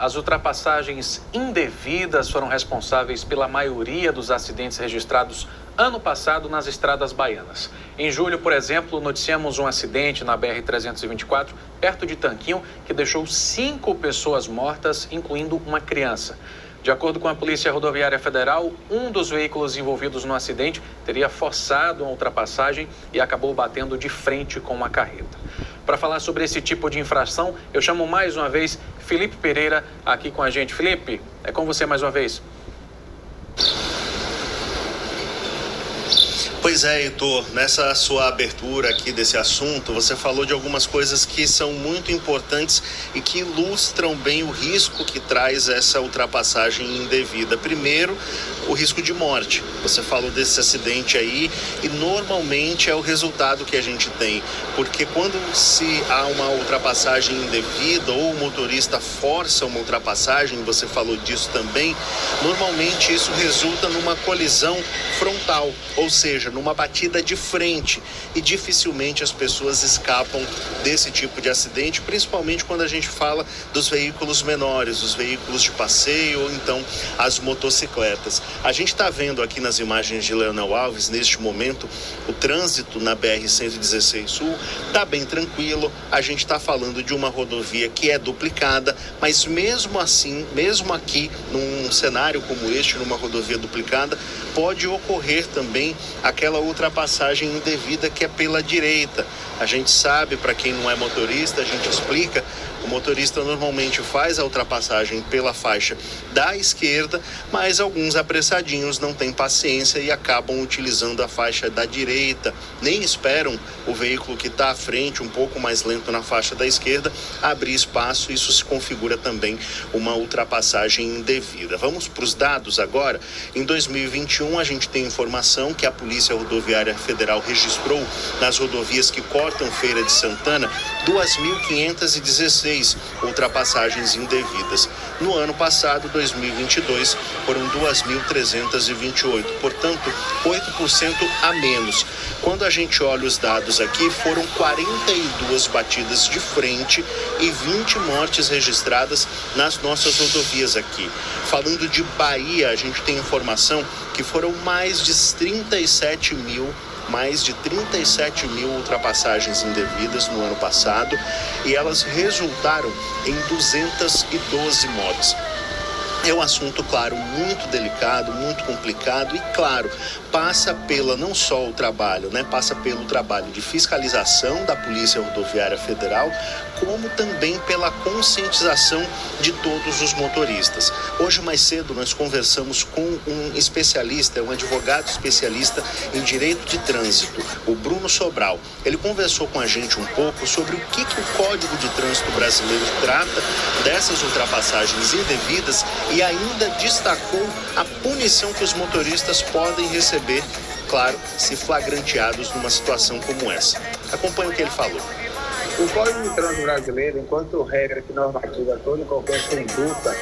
As ultrapassagens indevidas foram responsáveis pela maioria dos acidentes registrados ano passado nas estradas baianas. Em julho, por exemplo, noticiamos um acidente na BR-324, perto de Tanquinho, que deixou 5 pessoas mortas, incluindo uma criança. De acordo com a Polícia Rodoviária Federal, um dos veículos envolvidos no acidente teria forçado uma ultrapassagem e acabou batendo de frente com uma carreta. Para falar sobre esse tipo de infração, eu chamo mais uma vez Felipe Pereira aqui com a gente. Felipe, é com você mais uma vez. Pois é, Heitor, nessa sua abertura aqui desse assunto, você falou de algumas coisas que são muito importantes e que ilustram bem o risco que traz essa ultrapassagem indevida. Primeiro, o risco de morte. Você falou desse acidente aí e normalmente é o resultado que a gente tem, porque quando se há uma ultrapassagem indevida ou o motorista força uma ultrapassagem, você falou disso também, normalmente isso resulta numa colisão frontal, ou seja, numa batida de frente, e dificilmente as pessoas escapam desse tipo de acidente, principalmente quando a gente fala dos veículos menores, os veículos de passeio ou então as motocicletas. A gente está vendo aqui nas imagens de Leonel Alves, neste momento, o trânsito na BR-116 Sul está bem tranquilo. A gente está falando de uma rodovia que é duplicada, mas mesmo assim, mesmo aqui, num cenário como este, numa rodovia duplicada, pode ocorrer também aquela ultrapassagem indevida que é pela direita. A gente sabe, para quem não é motorista, a gente explica, o motorista normalmente faz a ultrapassagem pela faixa da esquerda, mas alguns apressadinhos não têm paciência e acabam utilizando a faixa da direita, nem esperam o veículo que está à frente, um pouco mais lento na faixa da esquerda, abrir espaço. Isso se configura também uma ultrapassagem indevida. Vamos para os dados agora. Em 2021, a gente tem informação que a Polícia Rodoviária Federal registrou nas rodovias que cortam Feira de Santana 2.516 ultrapassagens indevidas. No ano passado, 2022, foram 2.328, portanto, 8% a menos. Quando a gente olha os dados aqui, foram 42 batidas de frente e 20 mortes registradas nas nossas rodovias aqui. Falando de Bahia, a gente tem informação que foram mais de 37 mil ultrapassagens indevidas no ano passado, e elas resultaram em 212 mortes. É um assunto, claro, muito delicado, muito complicado e, claro, passa pela não só o trabalho, passa pelo trabalho de fiscalização da Polícia Rodoviária Federal, como também pela conscientização de todos os motoristas. Hoje, mais cedo, nós conversamos com um especialista, um advogado especialista em direito de trânsito, o Bruno Sobral. Ele conversou com a gente um pouco sobre o que o Código de Trânsito Brasileiro trata dessas ultrapassagens indevidas e ainda destacou a punição que os motoristas podem receber, claro, se flagranteados numa situação como essa. Acompanhe o que ele falou. O Código de Trânsito Brasileiro, enquanto regra que normativa toda e qualquer conduta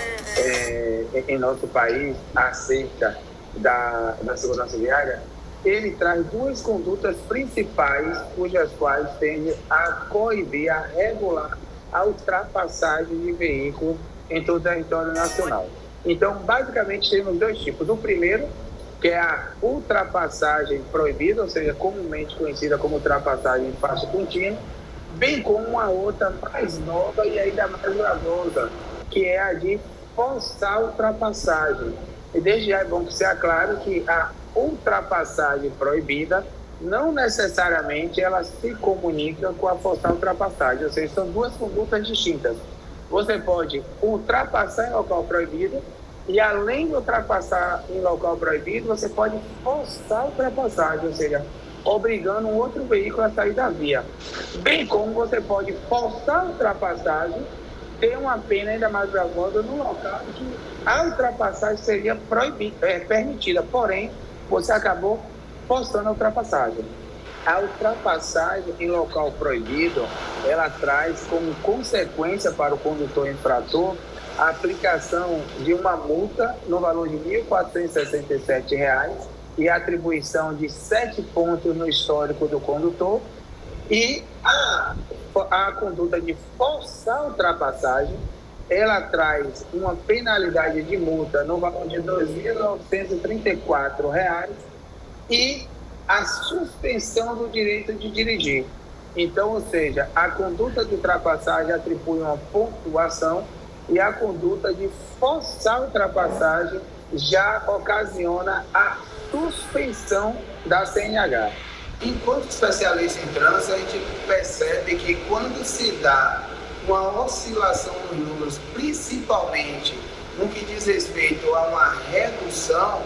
em nosso país acerca da segurança viária, ele traz duas condutas principais, cujas quais tende a coibir, a regular a ultrapassagem de veículo em todo o território nacional. Então, basicamente, temos dois tipos. O primeiro, que é a ultrapassagem proibida, ou seja, comumente conhecida como ultrapassagem em faixa contínua, bem como uma outra mais nova e ainda mais gravosa, que é a de forçar a ultrapassagem. E desde já é bom que seja claro que a ultrapassagem proibida não necessariamente ela se comunica com a forçar a ultrapassagem, ou seja, são duas condutas distintas. Você pode ultrapassar em local proibido e, além de ultrapassar em local proibido, você pode forçar a ultrapassagem, ou seja, obrigando um outro veículo a sair da via. Bem como você pode forçar a ultrapassagem, ter uma pena ainda mais gravosa no local em que a ultrapassagem seria permitida, porém, você acabou forçando a ultrapassagem. A ultrapassagem em local proibido, ela traz como consequência para o condutor infrator a aplicação de uma multa no valor de R$ 1.467 e a atribuição de 7 pontos no histórico do condutor, e a conduta de forçar a ultrapassagem ela traz uma penalidade de multa no valor de R$ 2.934 e a suspensão do direito de dirigir. Então, ou seja, a conduta de ultrapassagem atribui uma pontuação e a conduta de forçar a ultrapassagem já ocasiona a suspensão da CNH. Enquanto especialista em trânsito, a gente percebe que quando se dá uma oscilação nos números, principalmente no que diz respeito a uma redução,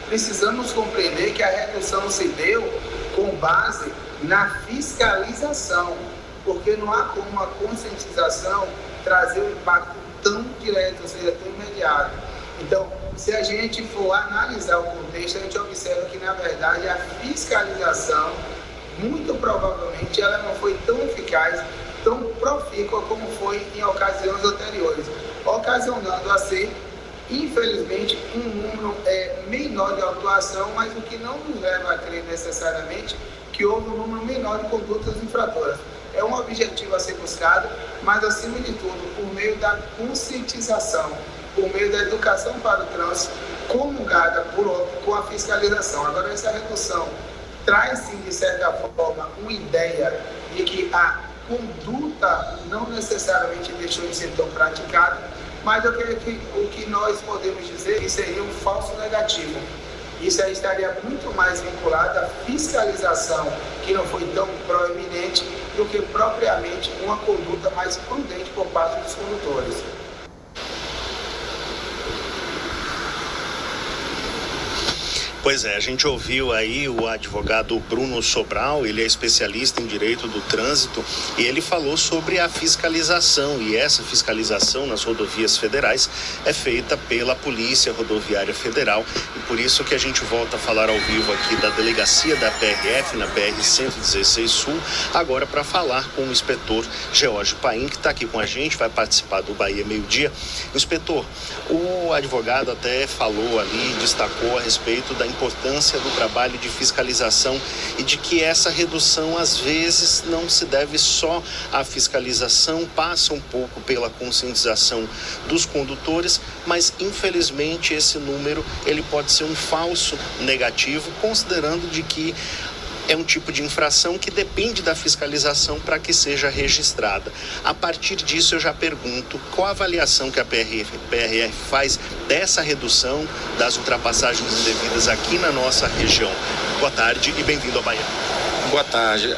precisamos compreender que a redução se deu com base na fiscalização, porque não há como uma conscientização trazer um impacto tão direto, ou seja, tão imediato. Então, se a gente for analisar o contexto, a gente observa que, na verdade, a fiscalização, muito provavelmente, ela não foi tão eficaz, tão profícua como foi em ocasiões anteriores, ocasionando a ser, infelizmente, um número menor de autuação, mas o que não nos leva a crer necessariamente que houve um número menor de condutas infratoras. É um objetivo a ser buscado, mas, acima de tudo, por meio da conscientização, por meio da educação para o trânsito, comungada com a fiscalização. Agora, essa redução traz, sim, de certa forma, uma ideia de que a conduta não necessariamente deixou de ser tão praticada, mas o que nós podemos dizer que seria um falso negativo. Isso aí estaria muito mais vinculado à fiscalização, que não foi tão proeminente, do que propriamente uma conduta mais prudente por parte dos condutores. Pois é, a gente ouviu aí o advogado Bruno Sobral, ele é especialista em direito do trânsito e ele falou sobre a fiscalização, e essa fiscalização nas rodovias federais é feita pela Polícia Rodoviária Federal, e por isso que a gente volta a falar ao vivo aqui da delegacia da PRF na BR-116 Sul, agora para falar com o inspetor George Paim, que está aqui com a gente, vai participar do Bahia Meio Dia. Inspetor, o advogado até falou ali, destacou a respeito da importância do trabalho de fiscalização e de que essa redução às vezes não se deve só à fiscalização, passa um pouco pela conscientização dos condutores, mas infelizmente esse número ele pode ser um falso negativo, considerando de que é um tipo de infração que depende da fiscalização para que seja registrada. A partir disso, eu já pergunto qual a avaliação que a PRF faz dessa redução das ultrapassagens indevidas aqui na nossa região. Boa tarde e bem-vindo ao Bahia. Boa tarde.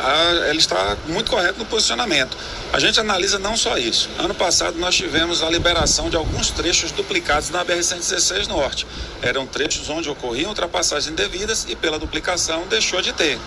Ele está muito correto no posicionamento. A gente analisa não só isso. Ano passado nós tivemos a liberação de alguns trechos duplicados na BR-116 Norte. Eram trechos onde ocorriam ultrapassagens indevidas e pela duplicação deixou de ter.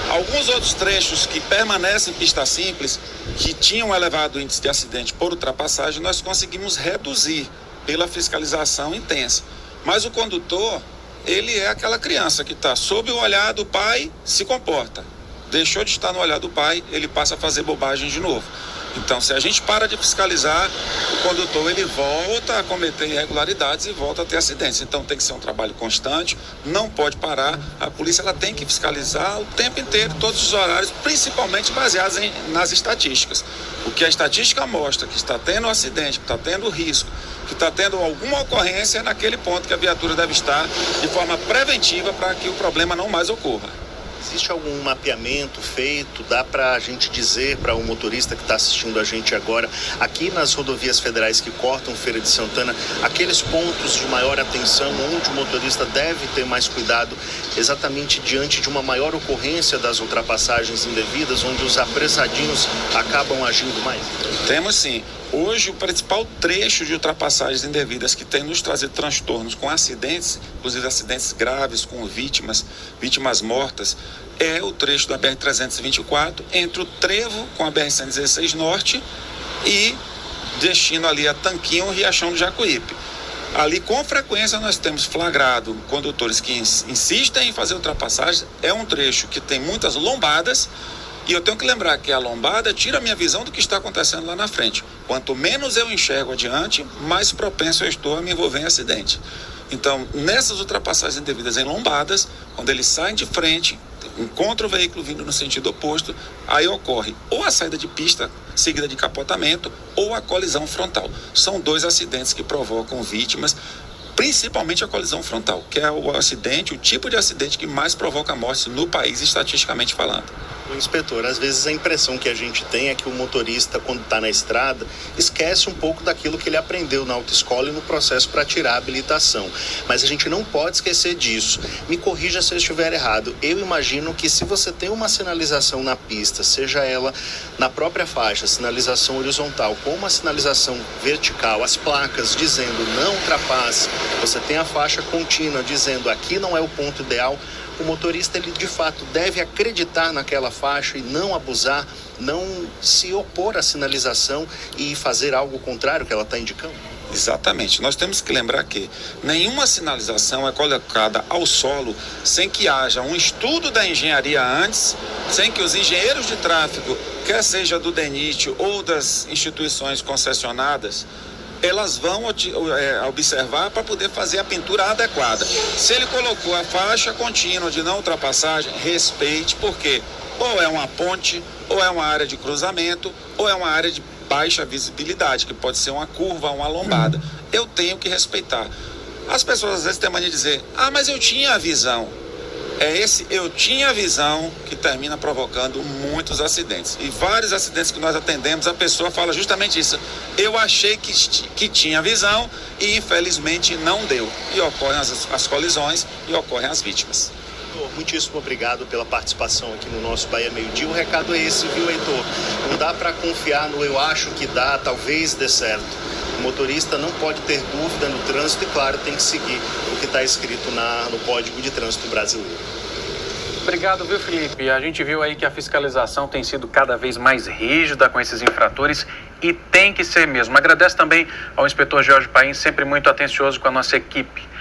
Alguns outros trechos que permanecem em pista simples, que tinham elevado índice de acidente por ultrapassagem, nós conseguimos reduzir pela fiscalização intensa. Mas o condutor, ele é aquela criança que está sob o olhar do pai, se comporta. Deixou de estar no olhar do pai, ele passa a fazer bobagem de novo. Então, se a gente para de fiscalizar, o condutor ele volta a cometer irregularidades e volta a ter acidentes. Então, tem que ser um trabalho constante, não pode parar. A polícia ela tem que fiscalizar o tempo inteiro, todos os horários, principalmente baseados nas estatísticas. O que a estatística mostra que está tendo acidente, que está tendo risco, que está tendo alguma ocorrência é naquele ponto que a viatura deve estar de forma preventiva para que o problema não mais ocorra. Existe algum mapeamento feito? Dá para a gente dizer para o motorista que está assistindo a gente agora, aqui nas rodovias federais que cortam Feira de Santana, aqueles pontos de maior atenção onde o motorista deve ter mais cuidado, exatamente diante de uma maior ocorrência das ultrapassagens indevidas, onde os apressadinhos acabam agindo mais? Temos sim. Hoje, o principal trecho de ultrapassagens indevidas que tem nos trazido transtornos com acidentes, inclusive acidentes graves com vítimas mortas, é o trecho da BR-324 entre o Trevo com a BR-116 Norte e destino ali a Tanquinho, Riachão do Jacuípe. Ali, com frequência, nós temos flagrado condutores que insistem em fazer ultrapassagens. É um trecho que tem muitas lombadas. E eu tenho que lembrar que a lombada tira a minha visão do que está acontecendo lá na frente. Quanto menos eu enxergo adiante, mais propenso eu estou a me envolver em acidente. Então, nessas ultrapassagens indevidas em lombadas, quando eles saem de frente, encontra o veículo vindo no sentido oposto, aí ocorre ou a saída de pista seguida de capotamento ou a colisão frontal. São 2 acidentes que provocam vítimas, principalmente a colisão frontal, que é o tipo de acidente que mais provoca morte no país, estatisticamente falando. Inspetor, às vezes a impressão que a gente tem é que o motorista, quando está na estrada, esquece um pouco daquilo que ele aprendeu na autoescola e no processo para tirar a habilitação. Mas a gente não pode esquecer disso. Me corrija se eu estiver errado. Eu imagino que se você tem uma sinalização na pista, seja ela na própria faixa, sinalização horizontal, com uma sinalização vertical, as placas dizendo não ultrapasse, você tem a faixa contínua dizendo aqui não é o ponto ideal, o motorista, ele de fato deve acreditar naquela faixa e não abusar, não se opor à sinalização e fazer algo contrário que ela está indicando? Exatamente. Nós temos que lembrar que nenhuma sinalização é colocada ao solo sem que haja um estudo da engenharia antes, sem que os engenheiros de tráfego, quer seja do DENIT ou das instituições concessionadas, elas vão observar para poder fazer a pintura adequada. Se ele colocou a faixa contínua de não ultrapassagem, respeite, porque ou é uma ponte, ou é uma área de cruzamento, ou é uma área de baixa visibilidade, que pode ser uma curva, uma lombada. Eu tenho que respeitar. As pessoas às vezes têm mania de dizer, mas eu tinha a visão. É esse eu tinha a visão que termina provocando muitos acidentes. E vários acidentes que nós atendemos, a pessoa fala justamente isso. Eu achei que tinha visão e infelizmente não deu. E ocorrem as colisões e ocorrem as vítimas. Muitíssimo obrigado pela participação aqui no nosso Bahia Meio Dia. O recado é esse, viu, Heitor? Não dá para confiar no eu acho que dá, talvez dê certo. O motorista não pode ter dúvida no trânsito e, claro, tem que seguir o que está escrito no Código de Trânsito Brasileiro. Obrigado, viu, Felipe? A gente viu aí que a fiscalização tem sido cada vez mais rígida com esses infratores e tem que ser mesmo. Agradeço também ao inspetor Jorge Paim, sempre muito atencioso com a nossa equipe.